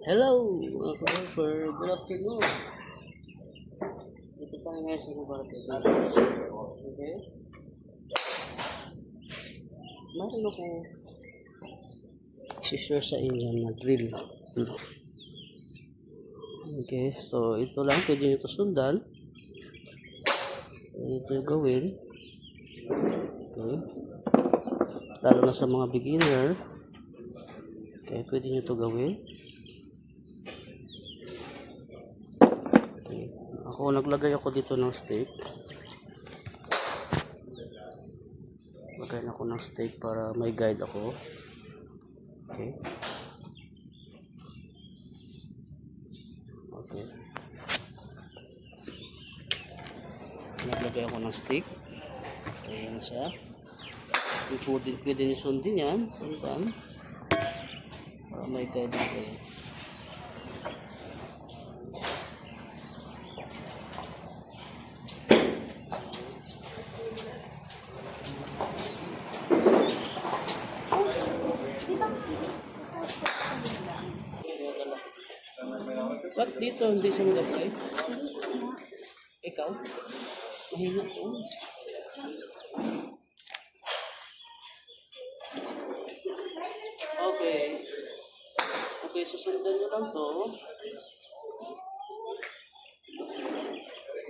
Hello, mga ka-golfer. Good afternoon. Dito tayo ngayon sa Guys. Okay? Meron ako share sa inyo na drill. Okay, so ito lang. Pwede nyo ito sundan. Ito yung gawin. Okay. Lalo na sa mga beginner. Okay, pwede nyo ito gawin. Okay. Naglagay ako dito ng stake. Lagay ako ng stake para may guide ako. Okay. Okay. Naglagay ako ng stake. So, yan siya. Pwede nyo sundin yan. Sundan. Para may guide kayo. Ba't dito hindi siya mag-apply? Ikaw? Mahina to. Okay. Okay, susundan nyo lang to.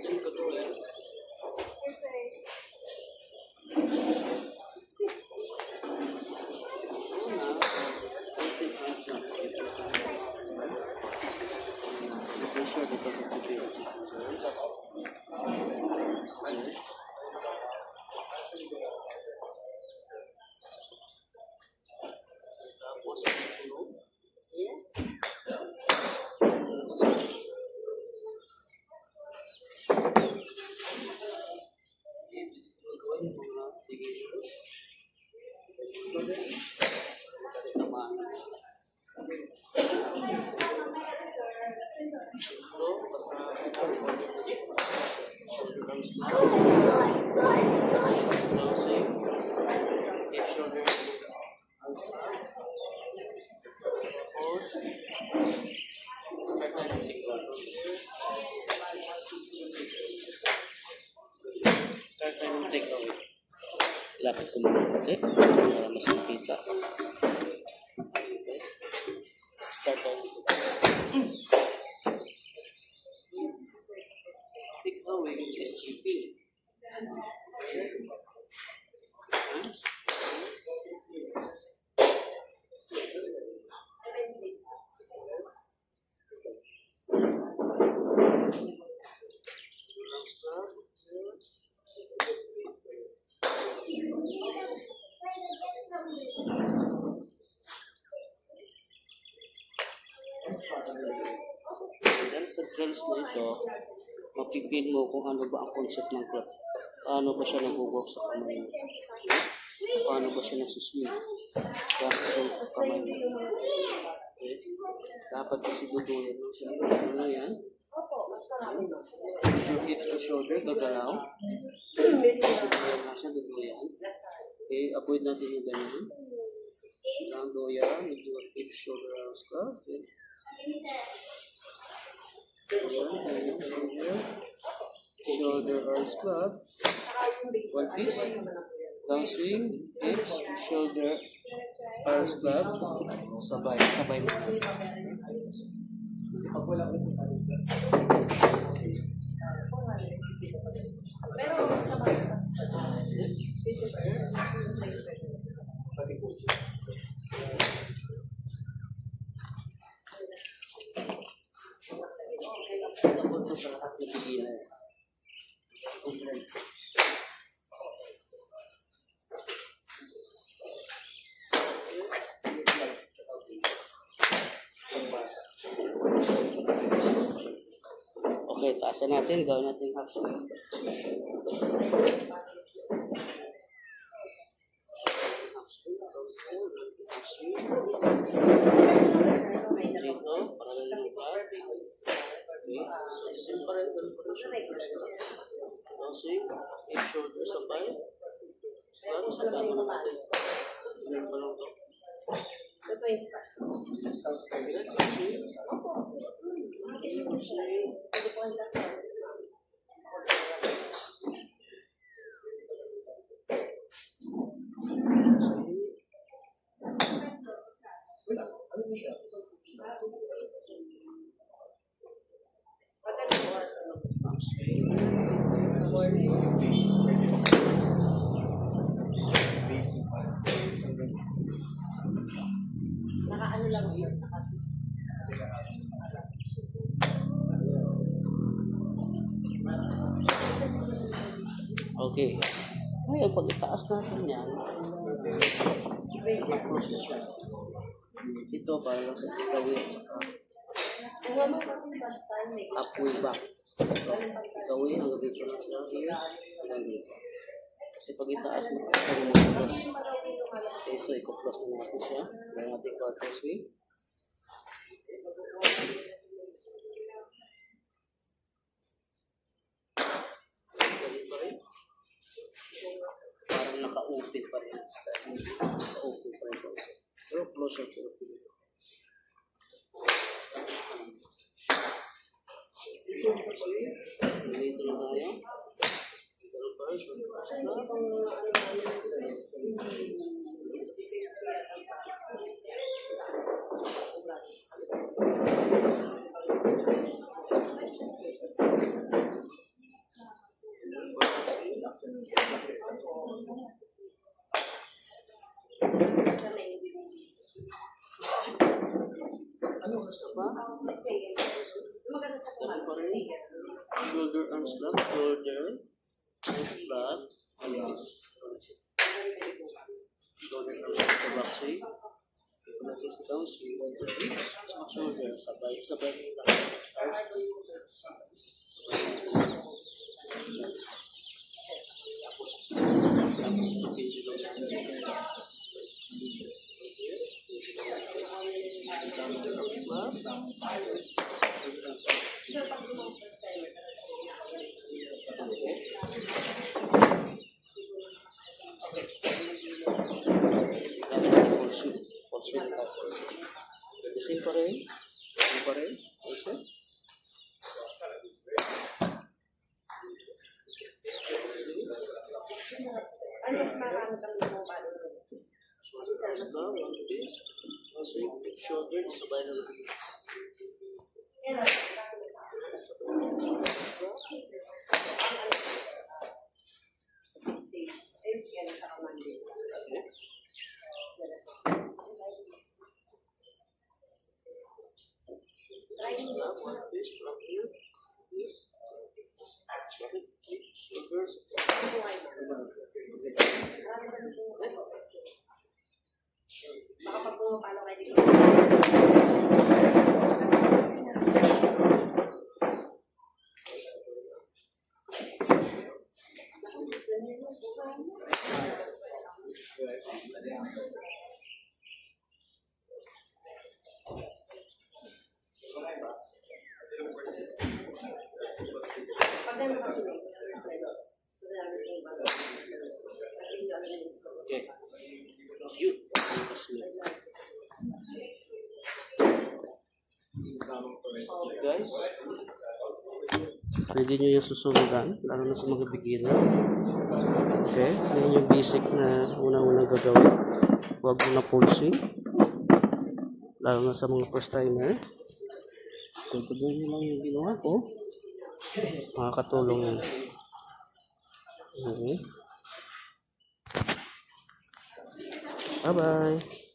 Diyan ko to eh. Sure because of the bill. Start tayo ng take away. Lapit ko muna konti para mas makita. Start tayo ng take away which is GP. Dahil sa drills na ito, mapipil mo kung ano ba ang concept ng club. Paano ba siya nag-work sa kamay mo? Paano ba siya nagsuswing? Paano sa kamay mo? Okay. Dapat kasi duduyan mo siya. Ano yan? Your hips to shoulder, gagalaw. Duduyan na siya, duduyan. Okay, avoid natin yung ganyan. Ang doya, with your hips, shoulder, arms ka. Okay. Shoulder arms club. One piece. Down swing. Hips. Shoulder arms club. Sabay mo. Sa lahat ng beginner. Okay, taasan natin. Gawin natin half swing. Dito, para rin yung bar. So, isin pa rin. Swing, hip shoulder sabay. Lalo sa gano'n natin. Ganun pa lang ito. swing. Naka-ano lang sir, Okay. Ngayon, pag itaas natin yan, cross na siya. Ito, para lang sa ikawin at saka halfway back. Ikawin, hanggang dito lang siya. Here, hanggang dito. Kasi pag itaas, mataas na yung mga cross. Okay, so i-cross na natin siya. Gawin natin quarter swing. Parang naka-open pa rin ang style. Naka-open pa rin po siya. Pero closer to the field. Dito na tayo. Ganun pa rin. Ano sa ba? Ganun pa rin. Shoulder arms flat. Shoulder arms flat. Ayos. Shoulder arms flat sa back swing. Natin sa down swing. One, two, three. Sa shoulder. Sabay lang. Tapos pendulum. Same pa rin. Same pa rin. Also. Ano mas marami kami ng palo? Now, one to this. Also, shoulder, sabay na lang. Baka pag pumapalo kayo dito. Paganda kasi Okay. You. Guys, pwede nyo yung susundan, lalo na sa mga beginner. Okay, yun yung basic na unang-unang gagawin. Huwag mo na full swing, lalo na sa mga first timer. So, tuloy nyo lang yung ginawa ko. Makakatulong yan. Okay. Bye-bye.